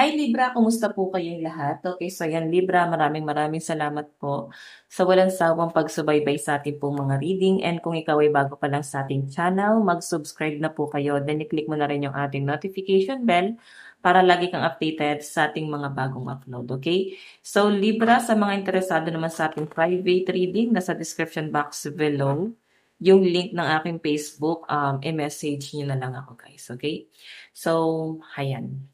Hi Libra, kumusta po kayong lahat? Okay, so yan Libra, maraming salamat po sa walang sawang pagsubaybay sa ating pong mga reading, and kung ikaw ay bago pa lang sa ating channel, mag-subscribe na po kayo, then i-click mo na rin yung ating notification bell para lagi kang updated sa ating mga bagong upload, okay? So Libra, sa mga interesado naman sa ating private reading, nasa description box below, yung link ng aking Facebook, i-message nyo na lang ako guys, okay? So, ayan.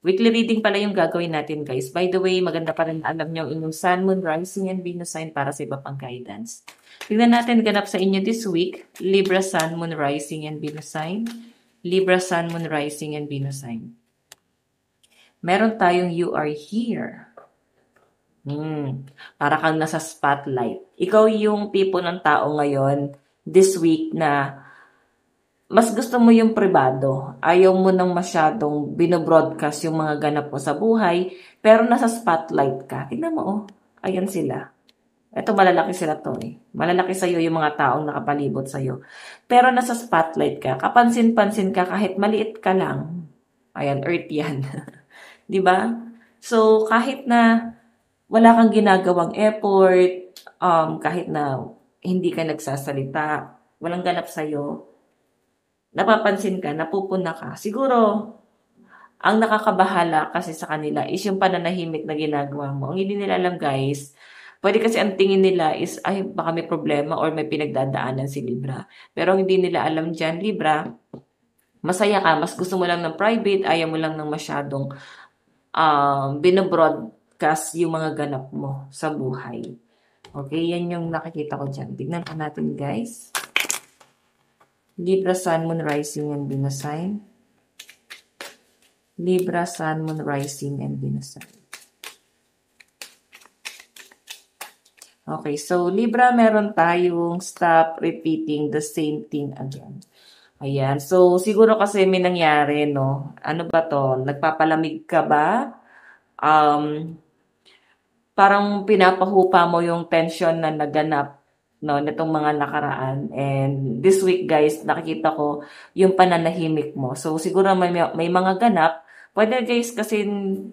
Weekly reading pala yung gagawin natin, guys. By the way, maganda pa rin alam nyo inyong Sun, Moon, Rising, and Venus sign para sa iba pang guidance. Tingnan natin ganap sa inyo this week. Libra, Sun, Moon, Rising, and Venus sign. Libra, Sun, Moon, Rising, and Venus sign. Meron tayong you are here. Para kang nasa spotlight. Ikaw yung tipo ng tao ngayon, this week, na mas gusto mo yung pribado. Ayaw mo nang masyadong binobroadcast yung mga ganap mo sa buhay, pero nasa spotlight ka. Tignan mo, oh. Ayan sila. Ito, malalaki sila to eh. Malalaki sa'yo yung mga taong nakapalibot sa'yo. Pero nasa spotlight ka. Kapansin-pansin ka kahit maliit ka lang. Ayan, earth yan. Diba? So, kahit na wala kang ginagawang effort, kahit na hindi ka nagsasalita, walang ganap sa'yo, napapansin ka, napupuna ka. Siguro, ang nakakabahala kasi sa kanila is yung pananahimik na ginagawa mo. Ang hindi nila alam, guys, pwede kasi ang tingin nila is, ay, baka may problema or may pinagdadaanan si Libra. Pero ang hindi nila alam dyan, Libra, masaya ka, mas gusto mo lang ng private, ayaw mo lang ng masyadong binobroadcast yung mga ganap mo sa buhay. Okay, yan yung nakikita ko dyan. Tignan pa natin, guys. Libra, Sun, Moon, Rising, and Venus sign. Libra, Sun, Moon, Rising, and Venus sign. Okay, so Libra, meron tayong stop repeating the same thing again. Ayan, so siguro kasi may nangyari, no? Ano ba to? Nagpapalamig ka ba? Parang pinapahupa mo yung tension na naganap, no, nitong mga nakaraan. And this week, guys, nakikita ko yung pananahimik mo. So, siguro may mga ganap. Pwede, guys, kasi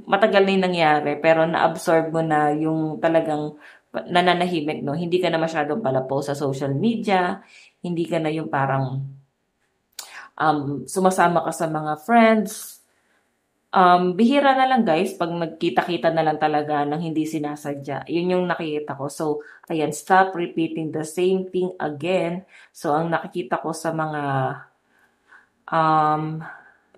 matagal na yung nangyari, pero na-absorb mo na yung talagang nananahimik, no? Hindi ka na masyadong palapo sa social media. Hindi ka na yung parang sumasama ka sa mga friends. Bihira na lang guys, pag nagkita-kita na lang talaga ng hindi sinasadya. Yun yung nakikita ko. So, ayan, stop repeating the same thing again. So, ang nakikita ko sa mga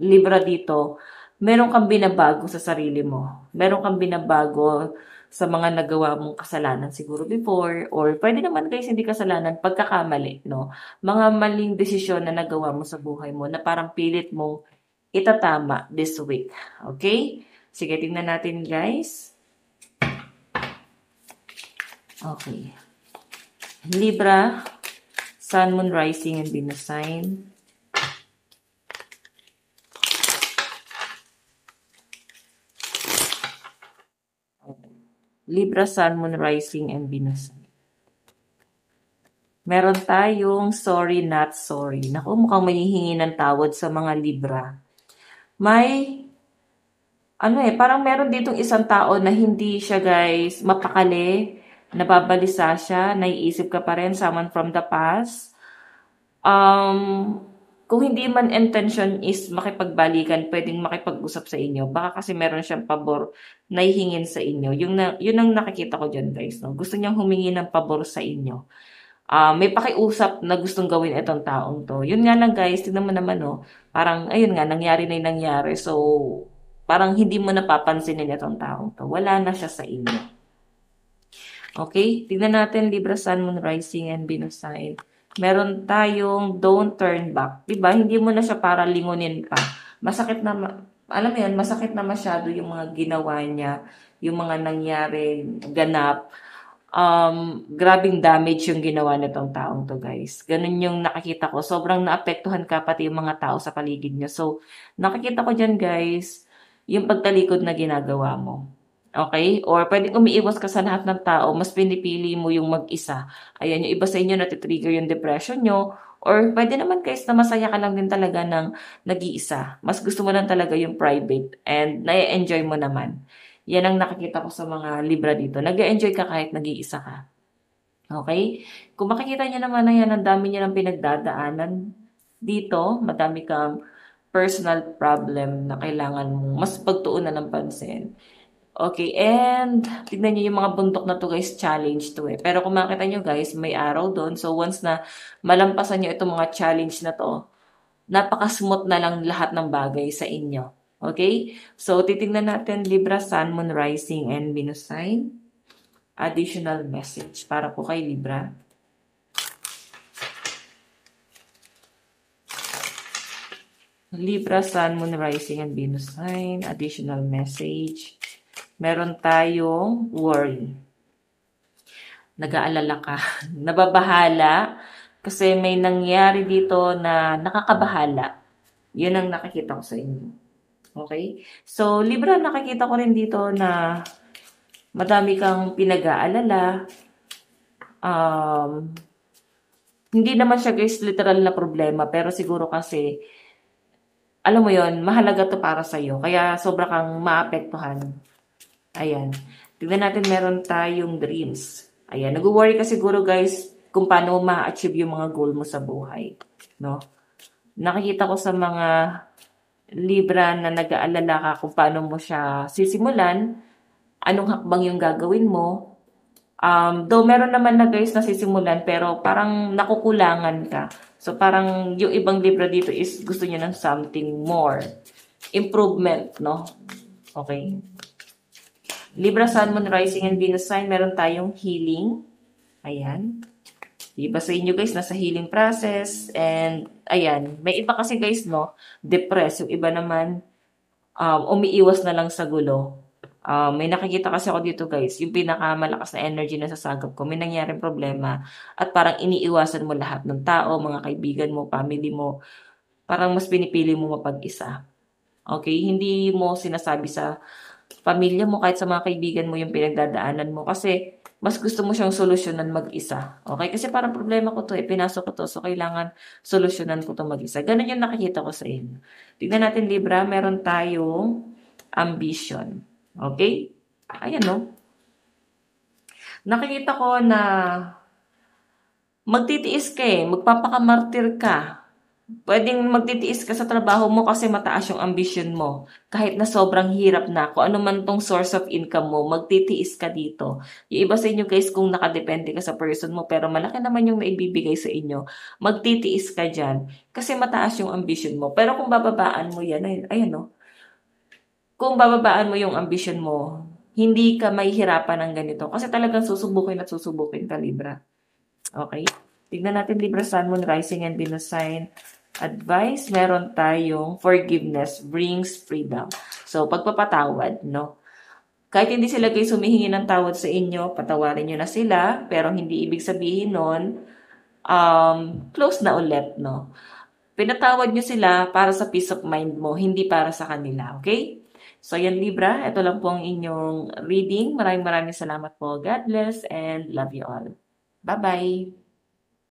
Libra dito, meron kang binabago sa sarili mo. Meron kang binabago sa mga nagawa mong kasalanan siguro before, or pwede naman guys hindi kasalanan, pagkakamali, no? Mga maling desisyon na nagawa mo sa buhay mo na parang pilit mong itatama this week. Okay? Sige, tingnan natin guys. Okay. Libra, Sun, Moon, Rising, and Venus sign. Libra, Sun, Moon, Rising, and Venus sign. Meron tayong sorry, not sorry. Naku, mukhang mahihingi ng tawad sa mga Libra. May, parang meron ditong isang tao na hindi siya, guys, mapakali, nababalisa siya, naiisip ka pa rin, someone from the past. Kung hindi man intention is makipagbalikan, pwedeng makipag-usap sa inyo. Baka kasi meron siyang pabor na hihingin sa inyo. Yun ang nakikita ko dyan, guys. No? Gusto niyang humingi ng pabor sa inyo. May pakiusap na gustong gawin itong taong to. Yun nga lang guys, tignan mo naman no, parang ayun nga, nangyari na yung nangyari. So, parang hindi mo napapansinin itong taong to. Wala na siya sa inyo. Okay, tignan natin Libra, Sun, Moon, Rising, and Venus sign. Meron tayong don't turn back. Diba? Hindi mo na siya para lingunin pa. Masakit na, alam mo yan, masakit na masyado yung mga ginawa niya, yung mga nangyari, ganap. Grabing damage yung ginawa nitong taong to guys. Ganun yung nakikita ko. Sobrang naapektuhan ka pati yung mga tao sa paligid nyo. So, nakikita ko dyan guys, yung pagtalikod na ginagawa mo. Okay? Or pwedeng umiiwas ka sa lahat ng tao, mas pinipili mo yung mag-isa. Ayan, yung iba sa inyo natitrigger yung depression nyo, Or pwede naman guys na masaya ka lang din talaga ng nag-iisa. Mas gusto mo lang talaga yung private and na-enjoy mo naman. Yan ang nakikita ko sa mga Libra dito. Nag-enjoy ka kahit nag-iisa ka. Okay? Kung makikita niyo naman na yan, ang dami niya ng pinagdadaanan dito, madami kang personal problem na kailangan mo mas pagtuunan ng pansin. Okay, and tignan niyo yung mga bundok na to guys, challenge to eh. Pero kung makita niyo guys, may araw doon. So once na malampasan niyo itong mga challenge na to, napaka-smooth na lang lahat ng bagay sa inyo. Okay? So titingnan natin Libra, Sun, Moon, Rising, and Venus sign. Additional message para po kay Libra. Libra, Sun, Moon, Rising, and Venus sign. Additional message. Meron tayong worry. Nag-aalala ka. Nababahala. Kasi may nangyari dito na nakakabahala. Yun ang nakikita ko sa inyo. Okay? So, Libra, nakikita ko rin dito na madami kang pinag-aalala. Hindi naman siya guys literal na problema. Pero siguro kasi alam mo yon, mahalaga to para sa'yo. Kaya sobra kang maapektuhan. Ayan. Tignan natin, meron tayong dreams. Ayan. Nag-worry ka siguro guys kung paano ma-achieve yung mga goal mo sa buhay. No? Nakikita ko sa mga Libra na nag-aalala ka kung paano mo siya sisimulan, anong hakbang yung gagawin mo. Though meron naman na guys na sisimulan pero parang nakukulangan ka. So parang yung ibang Libra dito is gusto niya ng something more. Improvement, no? Okay. Libra, Sun, Moon, Rising, and Venus sign, meron tayong healing. Ayan. Iba sa inyo guys, nasa healing process. And ayan, may iba kasi guys, no? Depressed. Yung iba naman, umiiwas na lang sa gulo. May nakikita kasi ako dito guys, yung pinakamalakas na energy na sasagap ko, may nangyaring problema at parang iniiwasan mo lahat ng tao, mga kaibigan mo, family mo, parang mas pinipili mo mapag-isa. Okay? Hindi mo sinasabi sa pamilya mo, kahit sa mga kaibigan mo yung pinagdadaanan mo kasi mas gusto mo siyang solusyonan mag-isa. Okay? Kasi parang problema ko to eh, pinasok ko to, so kailangan solusyonan ko to mag-isa. Ganun yung nakikita ko sa inyo. Tignan natin Libra, meron tayong ambition. Okay? Ayan, no? Nakikita ko na magtitiis ka eh, magpapakamartir ka. Pwedeng magtitiis ka sa trabaho mo kasi mataas yung ambisyon mo. Kahit na sobrang hirap na, kung ano man tong source of income mo, magtitiis ka dito. Yung iba sa inyo guys, kung nakadepende ka sa person mo, pero malaki naman yung naibibigay sa inyo, magtitiis ka dyan. Kasi mataas yung ambisyon mo. Pero kung bababaan mo yan, ayan no, kung bababaan mo yung ambition mo, hindi ka mahihirapan ng ganito. Kasi talagang susubukin at susubukin ka, Libra. Okay? Tignan natin, Libra, Sun, Moon, Rising, and Venus sign. Advice, meron tayong forgiveness brings freedom. So, pagpapatawad, no? Kahit hindi sila guys humihingi ng tawad sa inyo, patawarin nyo na sila, pero hindi ibig sabihin nun, close na ulit, no? Pinatawad nyo sila para sa peace of mind mo, hindi para sa kanila, okay? So, yan Libra, ito lang po ang inyong reading. Maraming salamat po. God bless and love you all. Bye-bye!